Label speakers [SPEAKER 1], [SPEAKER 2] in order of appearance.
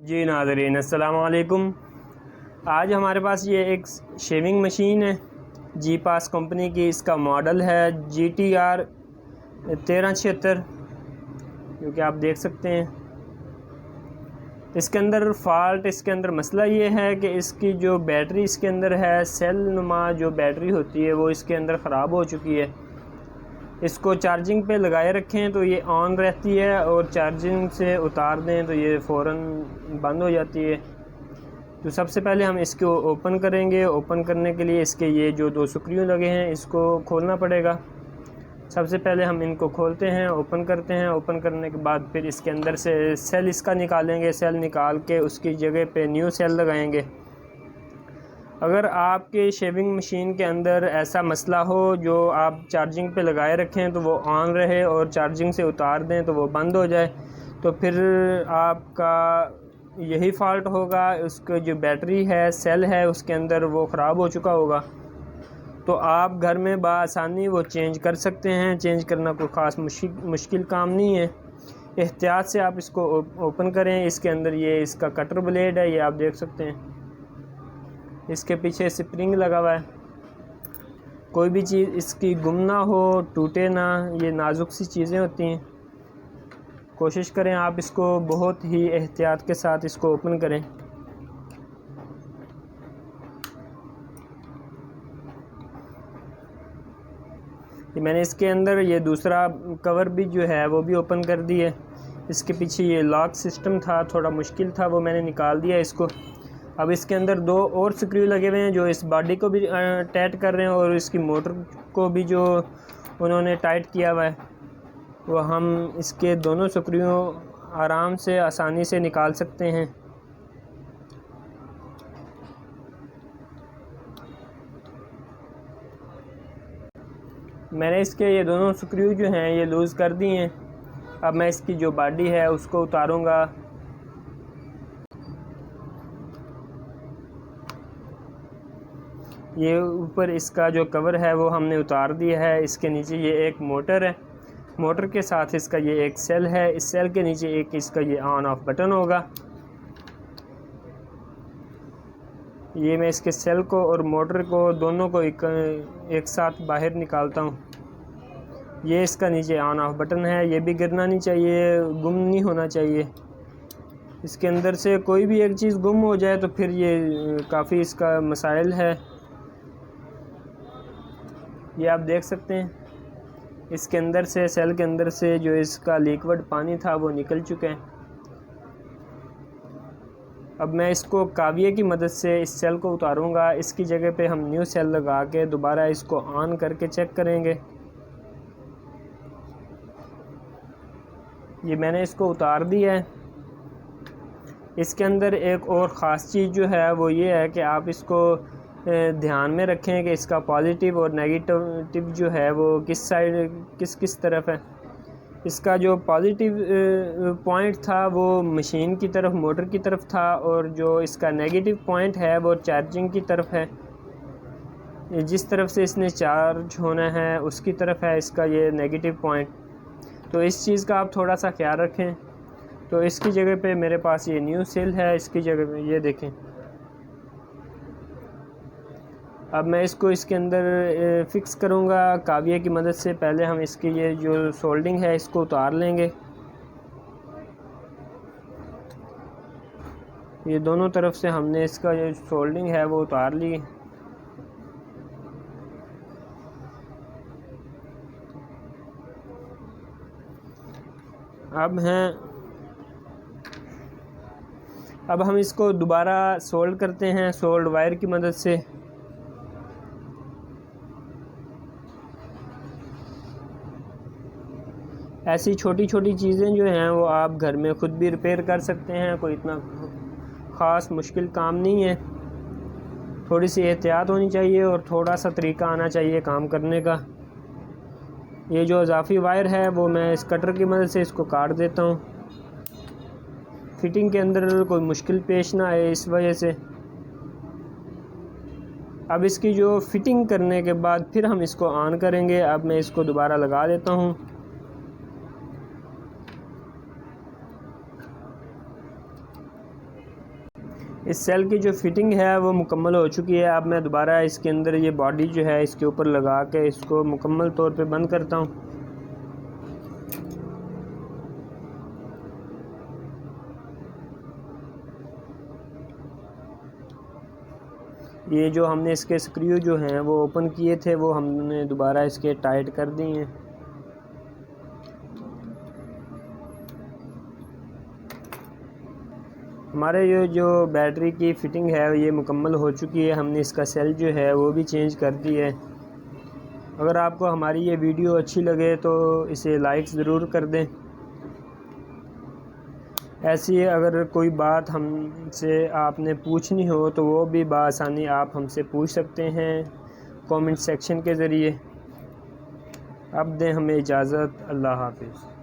[SPEAKER 1] जी नाज़रीन अस्सलाम वालेकुम। आज हमारे पास ये एक शेविंग मशीन है जी पास कंपनी की। इसका मॉडल है GTR 1376 जो कि आप देख सकते हैं। इसके अंदर इसके अंदर मसला ये है कि इसकी जो बैटरी इसके अंदर है, सेल नुमा जो बैटरी होती है वो इसके अंदर ख़राब हो चुकी है। इसको चार्जिंग पे लगाए रखें तो ये ऑन रहती है और चार्जिंग से उतार दें तो ये फ़ौरन बंद हो जाती है। तो सबसे पहले हम इसको ओपन करेंगे। ओपन करने के लिए इसके ये जो दो स्क्रू लगे हैं इसको खोलना पड़ेगा। सबसे पहले हम इनको खोलते हैं, ओपन करते हैं। ओपन करने के बाद फिर इसके अंदर से सेल इसका निकालेंगे। सेल निकाल के उसकी जगह पे न्यू सेल लगाएंगे। अगर आपके शेविंग मशीन के अंदर ऐसा मसला हो जो आप चार्जिंग पे लगाए रखें तो वो ऑन रहे और चार्जिंग से उतार दें तो वो बंद हो जाए, तो फिर आपका यही फ़ॉल्ट होगा। उसकी जो बैटरी है, सेल है उसके अंदर वो ख़राब हो चुका होगा। तो आप घर में बआसानी वो चेंज कर सकते हैं। चेंज करना कोई ख़ास मुश्किल काम नहीं है। एहतियात से आप इसको ओपन करें। इसके अंदर ये इसका कटर ब्लेड है, ये आप देख सकते हैं। इसके पीछे स्प्रिंग लगा हुआ है। कोई भी चीज़ इसकी गुम ना हो, टूटे ना, ये नाजुक सी चीज़ें होती हैं। कोशिश करें आप इसको बहुत ही एहतियात के साथ इसको ओपन करें। ये मैंने इसके अंदर ये दूसरा कवर भी जो है वो भी ओपन कर दी है। इसके पीछे ये लॉक सिस्टम था, थोड़ा मुश्किल था, वो मैंने निकाल दिया इसको। अब इसके अंदर दो और स्क्रू लगे हुए हैं जो इस बॉडी को भी टाइट कर रहे हैं और इसकी मोटर को भी जो उन्होंने टाइट किया हुआ है वो हम इसके दोनों स्क्रू आराम से आसानी से निकाल सकते हैं। मैंने इसके ये दोनों स्क्रू जो हैं ये लूज़ कर दिए हैं। अब मैं इसकी जो बॉडी है उसको उतारूँगा। ये ऊपर इसका जो कवर है वो हमने उतार दिया है। इसके नीचे ये एक मोटर है, मोटर के साथ इसका ये एक सेल है। इस सेल के नीचे एक इसका ये ऑन ऑफ बटन होगा। ये मैं इसके सेल को और मोटर को दोनों को एक साथ बाहर निकालता हूँ। ये इसका नीचे ऑन ऑफ बटन है, ये भी गिरना नहीं चाहिए, गुम नहीं होना चाहिए। इसके अंदर से कोई भी एक चीज़ गुम हो जाए तो फिर ये काफ़ी इसका मसाइल है। ये आप देख सकते हैं इसके अंदर से, सेल के अंदर से जो इसका लिक्विड पानी था वो निकल चुका है। अब मैं इसको काविये की मदद से इस सेल को उतारूंगा। इसकी जगह पे हम न्यू सेल लगा के दोबारा इसको ऑन करके चेक करेंगे। ये मैंने इसको उतार दिया है। इसके अंदर एक और ख़ास चीज़ जो है वो ये है कि आप इसको ध्यान में रखें कि इसका पॉजिटिव और नेगेटिव जो है वो किस साइड किस तरफ है। इसका जो पॉजिटिव पॉइंट था वो मशीन की तरफ, मोटर की तरफ था, और जो इसका नेगेटिव पॉइंट है वो चार्जिंग की तरफ है। जिस तरफ से इसने चार्ज होना है उसकी तरफ है इसका ये नेगेटिव पॉइंट। तो इस चीज़ का आप थोड़ा सा ख्याल रखें। तो इसकी जगह पे मेरे पास ये न्यू सेल है, इसकी जगह पे ये देखें। अब मैं इसको इसके अंदर फिक्स करूँगा काविये की मदद से। पहले हम इसकी ये जो सोल्डिंग है इसको उतार लेंगे। ये दोनों तरफ से हमने इसका जो सोल्डिंग है वो उतार ली। अब हम इसको दोबारा सोल्ड करते हैं सोल्ड वायर की मदद से। ऐसी छोटी छोटी चीज़ें जो हैं वो आप घर में ख़ुद भी रिपेयर कर सकते हैं। कोई इतना ख़ास मुश्किल काम नहीं है। थोड़ी सी एहतियात होनी चाहिए और थोड़ा सा तरीका आना चाहिए काम करने का। ये जो इजाफी वायर है वो मैं इस कटर की मदद से इसको काट देता हूँ। फिटिंग के अंदर कोई मुश्किल पेश ना आए इस वजह से। अब इसकी जो फिटिंग करने के बाद फिर हम इसको ऑन करेंगे। अब मैं इसको दोबारा लगा देता हूँ। इस सेल की जो फिटिंग है वो मुकम्मल हो चुकी है। अब मैं दोबारा इसके अंदर ये बॉडी जो है इसके ऊपर लगा के इसको मुकम्मल तौर पे बंद करता हूँ। ये जो हमने इसके स्क्रू जो हैं वो ओपन किए थे वो हमने दोबारा इसके टाइट कर दिए हैं। हमारे ये जो बैटरी की फ़िटिंग है ये मुकम्मल हो चुकी है। हमने इसका सेल जो है वो भी चेंज कर दी है। अगर आपको हमारी ये वीडियो अच्छी लगे तो इसे लाइक ज़रूर कर दें। ऐसी अगर कोई बात हमसे आपने पूछनी हो तो वो भी बआसानी आप हमसे पूछ सकते हैं कमेंट सेक्शन के ज़रिए। अब दें हमें इजाज़त। अल्लाह हाफ़िज़।